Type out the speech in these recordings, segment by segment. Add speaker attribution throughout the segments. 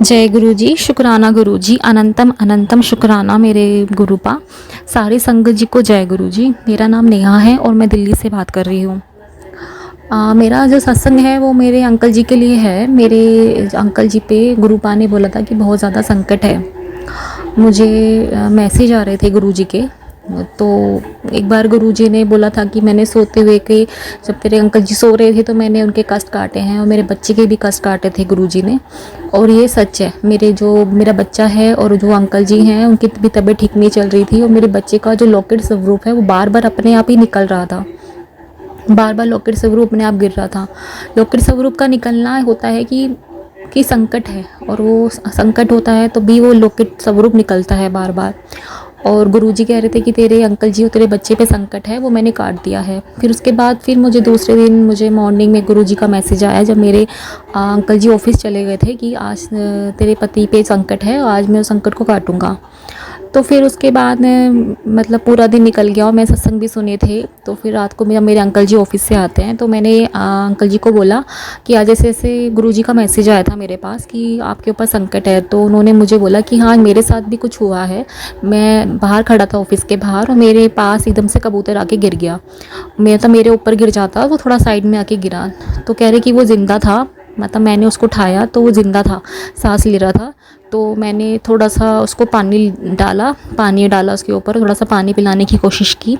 Speaker 1: जय गुरु जी, शुक्राना गुरु जी, अनंतम अनंतम शुक्राना मेरे गुरुपा। सारे संगत जी को जय गुरु जी। मेरा नाम नेहा है और मैं दिल्ली से बात कर रही हूँ। मेरा जो सत्संग है वो मेरे अंकल जी के लिए है। मेरे अंकल जी पे गुरुपा ने बोला था कि बहुत ज़्यादा संकट है। मुझे मैसेज आ रहे थे गुरु जी के। तो एक बार गुरुजी ने बोला था कि मैंने सोते हुए कि जब तेरे अंकल जी सो रहे थे तो मैंने उनके कष्ट काटे हैं और मेरे बच्चे के भी कष्ट काटे थे गुरुजी ने। और ये सच है। मेरा बच्चा है और जो अंकल जी हैं उनकी भी तबीयत ठीक नहीं चल रही थी और मेरे बच्चे का जो लॉकेट स्वरूप है वो बार बार अपने आप ही निकल रहा था। बार बार लॉकेट स्वरूप अपने आप गिर रहा था। लॉकेट स्वरूप का निकलना होता है कि संकट है और वो संकट होता है तो भी वो लॉकेट स्वरूप निकलता है बार बार। और गुरुजी कह रहे थे कि तेरे अंकल जी और तेरे बच्चे पे संकट है, वो मैंने काट दिया है। फिर उसके बाद फिर मुझे दूसरे दिन मॉर्निंग में गुरुजी का मैसेज आया जब मेरे अंकल जी ऑफिस चले गए थे कि आज तेरे पति पे संकट है, आज मैं उस संकट को काटूंगा। तो फिर उसके बाद मतलब पूरा दिन निकल गया और मैं सत्संग भी सुने थे। तो फिर रात को मेरे अंकल जी ऑफिस से आते हैं तो मैंने अंकल जी को बोला कि आज ऐसे ऐसे गुरुजी का मैसेज आया था मेरे पास कि आपके ऊपर संकट है। तो उन्होंने मुझे बोला कि हाँ मेरे साथ भी कुछ हुआ है। मैं बाहर खड़ा था ऑफिस के बाहर और मेरे पास एकदम से कबूतर आके गिर गया। मेरे ऊपर गिर जाता वो थोड़ा साइड में आके गिरा। तो कह रहे कि वो ज़िंदा था, मतलब मैंने उसको उठाया तो वो ज़िंदा था, सांस ले रहा था। तो मैंने थोड़ा सा उसको पानी डाला उसके ऊपर, थोड़ा सा पानी पिलाने की कोशिश की।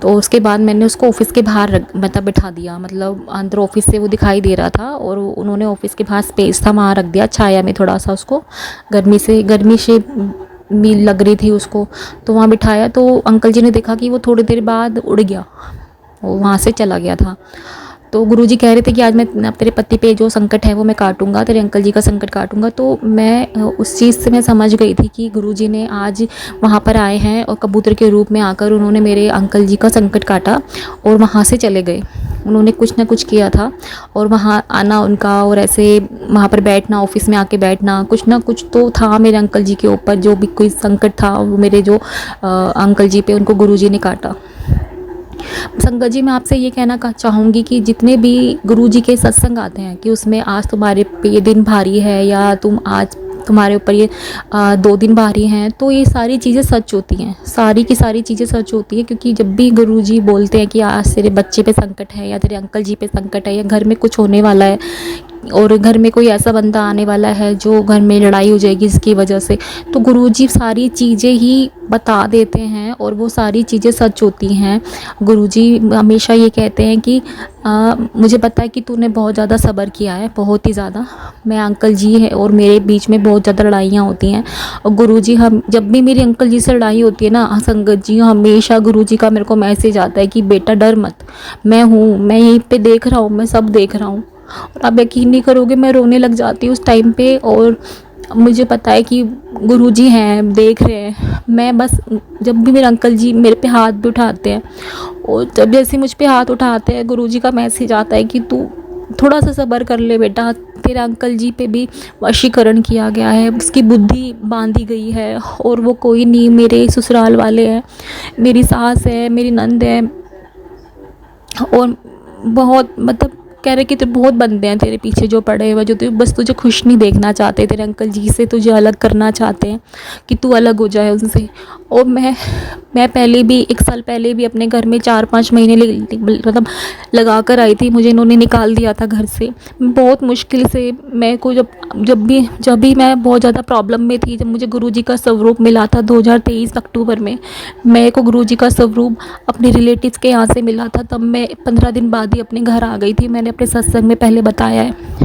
Speaker 1: तो उसके बाद मैंने उसको ऑफिस के बाहर बिठा दिया, मतलब अंदर ऑफिस से वो दिखाई दे रहा था और उन्होंने ऑफिस के बाहर स्पेस था वहाँ रख दिया छाया में। थोड़ा सा उसको गर्मी से मील लग रही थी उसको, तो वहाँ बिठाया। तो अंकल जी ने देखा कि वो थोड़ी देर बाद उड़ गया, वो वहाँ से चला गया था। तो गुरुजी कह रहे थे कि आज मैं तेरे पति पे जो संकट है वो मैं काटूंगा, तेरे अंकल जी का संकट काटूंगा। तो मैं उस चीज़ से मैं समझ गई थी कि गुरुजी ने आज वहाँ पर आए हैं और कबूतर के रूप में आकर उन्होंने मेरे अंकल जी का संकट काटा और वहाँ से चले गए। उन्होंने कुछ ना कुछ किया था और वहाँ आना उनका और ऐसे वहाँ पर बैठना, ऑफिस में आके बैठना, कुछ ना कुछ तो था मेरे अंकल जी के ऊपर। जो भी कोई संकट था वो मेरे जो अंकल जी पे उनको गुरुजी ने काटा। संगत जी मैं आपसे ये कहना चाहूँगी कि जितने भी गुरुजी के सत्संग आते हैं कि उसमें आज तुम्हारे पे ये दिन भारी है या तुम्हारे ऊपर ये 2 दिन भारी हैं, तो ये सारी चीज़ें सच होती हैं, सारी की सारी चीज़ें सच होती हैं। क्योंकि जब भी गुरुजी बोलते हैं कि आज तेरे बच्चे पे संकट है या तेरे अंकल जी पे संकट है या घर में कुछ होने वाला है और घर में कोई ऐसा बंदा आने वाला है जो घर में लड़ाई हो जाएगी इसकी वजह से, तो गुरुजी सारी चीज़ें ही बता देते हैं और वो सारी चीज़ें सच होती हैं। गुरुजी हमेशा ये कहते हैं कि मुझे पता है कि तूने बहुत ज़्यादा सब्र किया है, बहुत ही ज़्यादा। मैं अंकल जी है और मेरे बीच में बहुत ज़्यादा लड़ाइयाँ होती हैं और गुरुजी हम जब भी मेरी अंकल जी से लड़ाई होती है ना संगत जी, हमेशा गुरुजी का मेरे को मैसेज आता है कि बेटा डर मत, मैं हूँ, मैं यहीं पे देख रहा हूँ, मैं सब देख रहा हूँ। और आप यकीन नहीं करोगे मैं रोने लग जाती हूँ उस टाइम पे। और मुझे पता है कि गुरुजी हैं, देख रहे हैं। मैं बस जब भी मेरे अंकल जी मेरे पे हाथ भी उठाते हैं और जब जैसे मुझ पे हाथ उठाते हैं गुरुजी का मैसेज आता है कि तू थोड़ा सा सब्र कर ले बेटा, तेरा अंकल जी पे भी वशीकरण किया गया है, उसकी बुद्धि बांधी गई है और वो कोई नहीं, मेरे ससुराल वाले हैं, मेरी सास है, मेरी नंद है और बहुत मतलब कह रहे कि तो बहुत बंदे हैं तेरे पीछे जो पड़े हुए, जो बस तुझे खुश नहीं देखना चाहते, तेरे अंकल जी से तुझे अलग करना चाहते हैं कि तू अलग हो जाए उनसे। और मैं पहले भी 1 साल पहले भी अपने घर में 4-5 महीने मतलब लगा कर आई थी, मुझे इन्होंने निकाल दिया था घर से बहुत मुश्किल से। मैं को जब भी मैं बहुत ज़्यादा प्रॉब्लम में थी, जब मुझे गुरुजी का स्वरूप मिला था 2023 अक्टूबर में, मेरे को गुरुजी का स्वरूप अपने रिलेटिव्स के यहाँ से मिला था, तब मैं 15 दिन बाद ही अपने घर आ गई थी। मैंने अपने सत्संग में पहले बताया है।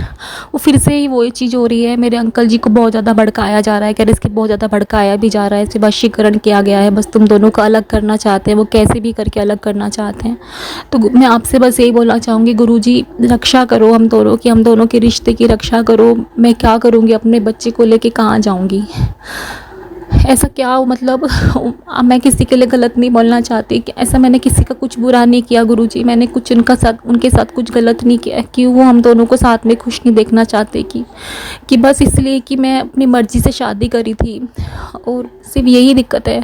Speaker 1: वो फिर से ही वही चीज़ हो रही है। मेरे अंकल जी को बहुत ज़्यादा भड़काया जा रहा है, कह रहे इसकी बहुत ज़्यादा भड़काया भी जा रहा है, इसे वशीकरण किया गया है, बस तुम दोनों को अलग करना चाहते हैं, वो कैसे भी करके अलग करना चाहते हैं। तो मैं आपसे बस यही बोलना चाहूँगी गुरुजी रक्षा करो हम दोनों के रिश्ते की रक्षा करो। मैं क्या करूँगी, अपने बच्चे को लेके कहाँ जाऊँगी? ऐसा क्या हो, मतलब मैं किसी के लिए गलत नहीं बोलना चाहती कि ऐसा मैंने किसी का कुछ बुरा नहीं किया गुरुजी, मैंने कुछ उनके साथ कुछ गलत नहीं किया कि वो हम दोनों को साथ में खुश नहीं देखना चाहते कि बस इसलिए कि मैं अपनी मर्ज़ी से शादी करी थी और सिर्फ यही दिक्कत है।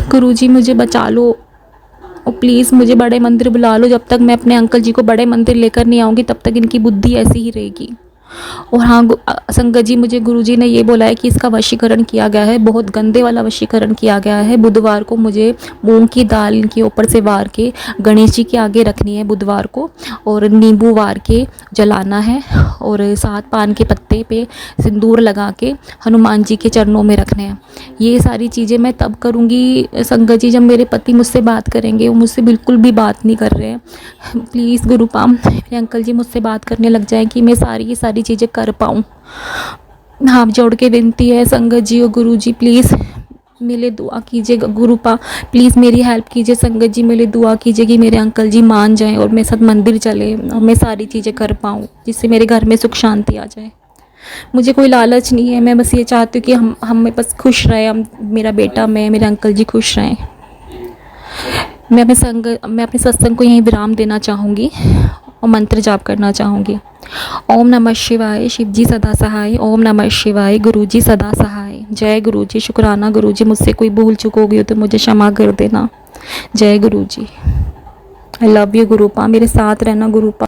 Speaker 1: गुरुजी मुझे बचा लो और प्लीज़ मुझे बड़े मंदिर बुला लो। जब तक मैं अपने अंकल जी को बड़े मंदिर लेकर नहीं आऊँगी तब तक इनकी बुद्धि ऐसी ही रहेगी। और हाँ संगत जी, मुझे गुरुजी ने ये बोला है कि इसका वशीकरण किया गया है, बहुत गंदे वाला वशीकरण किया गया है। बुधवार को मुझे मूंग की दाल के ऊपर से वार के गणेश जी के आगे रखनी है बुधवार को, और नींबू वार के जलाना है, और 7 पान के पत्ते पे सिंदूर लगा के हनुमान जी के चरणों में रखने हैं। ये सारी चीज़ें मैं तब करूँगी संगत जी जब मेरे पति मुझसे बात करेंगे। वो मुझसे बिल्कुल भी बात नहीं कर रहे हैं। प्लीज़ गुरुपा, मेरे अंकल जी मुझसे बात करने लग जाएं कि मैं ये सारी चीज़ें कर पाऊँ। हाथ जोड़ के विनती है संगत जी और गुरु जी, प्लीज़ मेरे लिए दुआ कीजिएगा। गुरुपा प्लीज़ मेरी हेल्प कीजिए। संगत जी मेरे लिए दुआ कीजिए कि मेरे अंकल जी मान जाएं और मेरे साथ मंदिर चले और मैं सारी चीज़ें कर पाऊँ, जिससे मेरे घर में सुख शांति आ जाए। मुझे कोई लालच नहीं है, मैं बस ये चाहती हूँ कि हम बस खुश रहें, हम, मेरा बेटा, मैं, मेरे अंकल जी खुश रहें। मैं अपने सत्संग को यहीं विराम देना चाहूँगी और मंत्र जाप करना चाहूँगी। ओम नमः शिवाय, शिव जी सदा सहाय। ओम नमः शिवाय, गुरु जी सदा सहाय। जय गुरु जी। शुक्राना गुरु जी, मुझसे कोई भूल चूक हो गई हो तो मुझे क्षमा कर देना। जय गुरु जी। आई लव यू गुरुपा, मेरे साथ रहना गुरुपा।